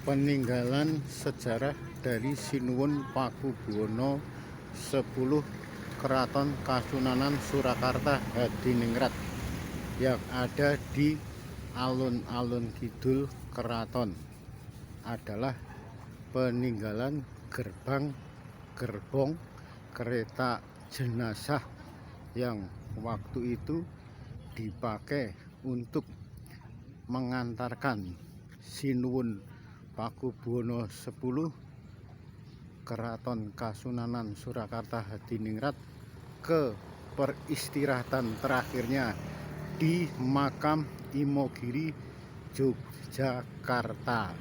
peninggalan sejarah dari Sinuwun Pakubuwono 10 Keraton Kasunanan Surakarta Hadiningrat yang ada di alun-alun kidul keraton adalah peninggalan gerbong kereta jenazah yang waktu itu dipakai untuk mengantarkan Sinuwun Pakubuwono 10 Keraton Kasunanan Surakarta Hadiningrat ke peristirahatan terakhirnya di makam Imogiri, Yogyakarta.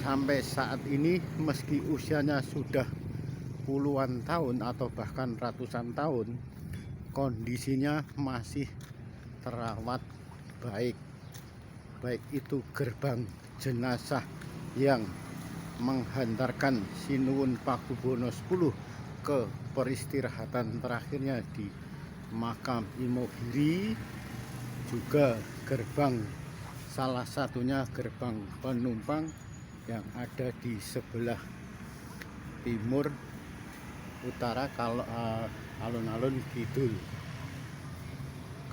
Sampai saat ini meski usianya sudah puluhan tahun atau bahkan ratusan tahun, kondisinya masih terawat baik. Baik itu gerbang jenazah yang menghantarkan Sinuwun Pakubuwono 10 ke peristirahatan terakhirnya di makam Imogiri, juga salah satunya gerbang penumpang yang ada di sebelah timur utara kalau alun-alun kidul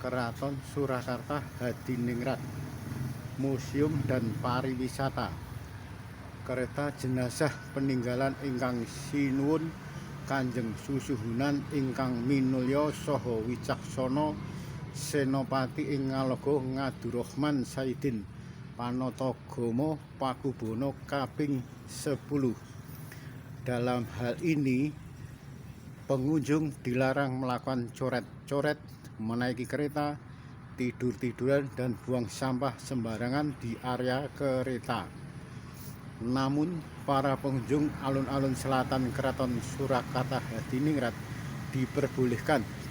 Keraton Surakarta Hadiningrat, museum dan pariwisata. Kereta jenazah peninggalan ingkang Sinuwun Kanjeng Susuhunan ingkang minulya saha wicaksana Senopati ing Ngaloga Ngabdurrahman Saidin Panatagama Pakubuwono kaping 10. Dalam hal ini pengunjung dilarang melakukan coret-coret, menaiki kereta, tidur-tiduran dan buang sampah sembarangan di area kereta. Namun para pengunjung alun-alun selatan Keraton Surakarta Hadiningrat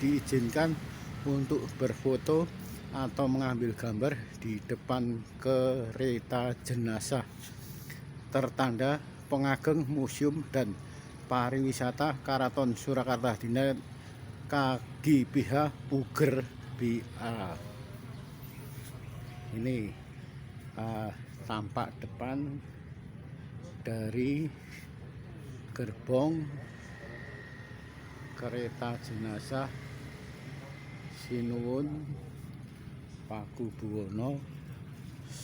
diizinkan untuk berfoto atau mengambil gambar di depan kereta jenazah tertanda pengageng museum dan pariwisata Keraton Surakarta Hadiningrat KGBH Puger BA. Ini tampak depan dari gerbong kereta jenazah Sinuwun Pakubuwono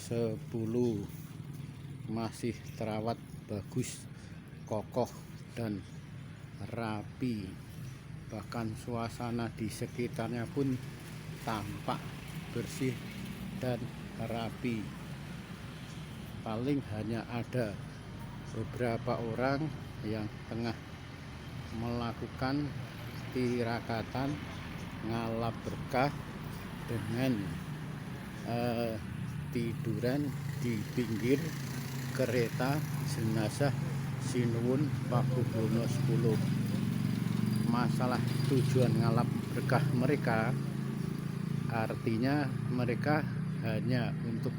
10, masih terawat bagus, kokoh dan rapi. Bahkan suasana di sekitarnya pun tampak bersih dan rapi. Paling hanya ada beberapa orang yang tengah melakukan tirakatan ngalap berkah dengan tiduran di pinggir kereta jenazah Sinuwun Pakubuwono 10. Masalah tujuan ngalap berkah mereka, artinya mereka hanya untuk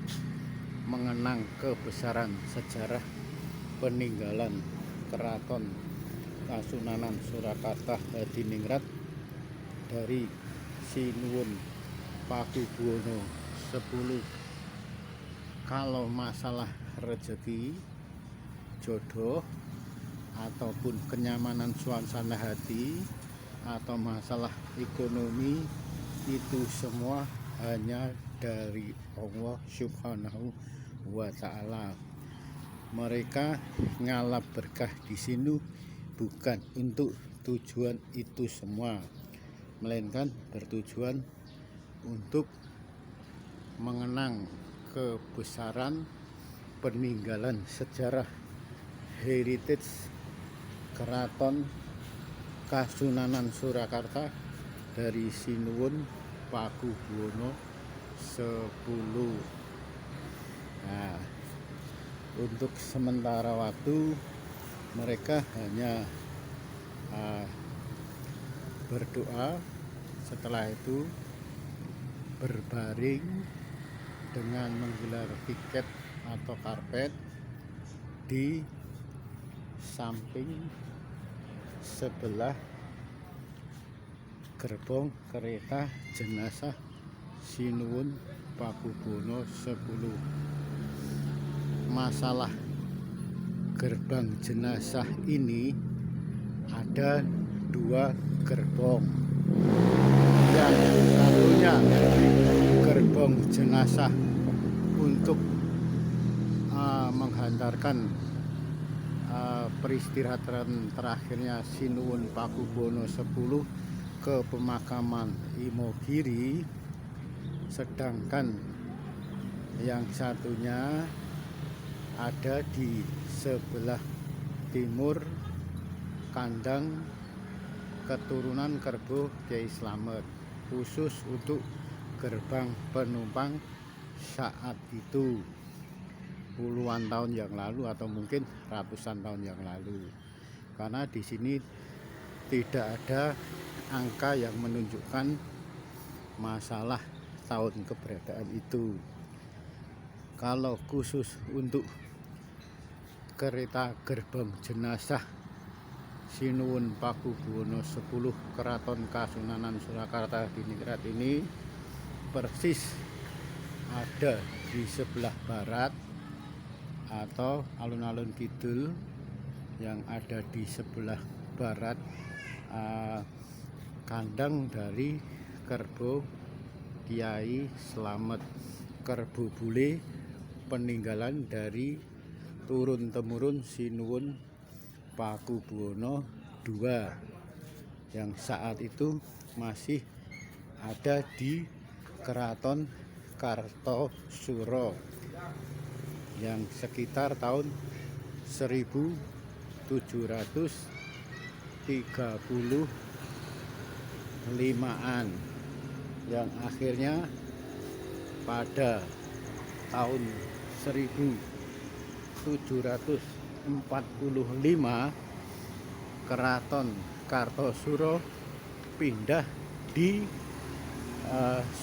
mengenang kebesaran sejarah peninggalan Keraton Kasunanan Surakarta Hadiningrat dari Sinuwun Pakubuwono 10. Kalau masalah rezeki, jodoh, ataupun kenyamanan suasana hati, atau masalah ekonomi, itu semua hanya dari Allah Subhanahu wa Ta'ala. Mereka ngalap berkah di sini bukan untuk tujuan itu semua, melainkan bertujuan untuk mengenang kebesaran peninggalan sejarah heritage Keraton Kasunanan Surakarta dari Sinuwun Pakubuwono 10. Nah, untuk sementara waktu mereka hanya berdoa, setelah itu berbaring dengan menggelar tiket atau karpet di samping sebelah gerbong kereta jenazah Sinuwun Pakubuwono 10. masalah gerbang jenazah ini ada 2 gerbong. Yang satunya gerbong jenazah untuk menghantarkan peristirahatan terakhirnya Sinuwun Pakubuwono X ke pemakaman Imogiri, sedangkan yang satunya ada di sebelah timur kandang keturunan Kerbo Kyai Slamet, khusus untuk gerbang penumpang saat itu puluhan tahun yang lalu atau mungkin ratusan tahun yang lalu, karena di sini tidak ada angka yang menunjukkan masalah tahun keberadaan itu. Kalau khusus untuk kereta gerbang jenazah Sinuwun Pakubuwono X Keraton Kasunanan Surakarta Diningrat ini persis ada di sebelah barat atau alun-alun kidul yang ada di sebelah barat kandang dari Kerbo Kyai Slamet, Kerbo Bule, peninggalan dari turun-temurun Sinuwun Pakubuwono II yang saat itu masih ada di Keraton Kartosuro yang sekitar tahun 1735-an, yang akhirnya pada tahun 1745 Keraton Kartosuro pindah di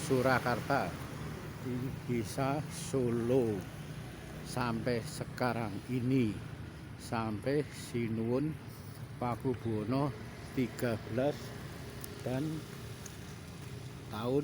Surakarta, di Desa Solo, sampai sekarang ini, sampai Sinuwun Pakubuwono 13 dan tahun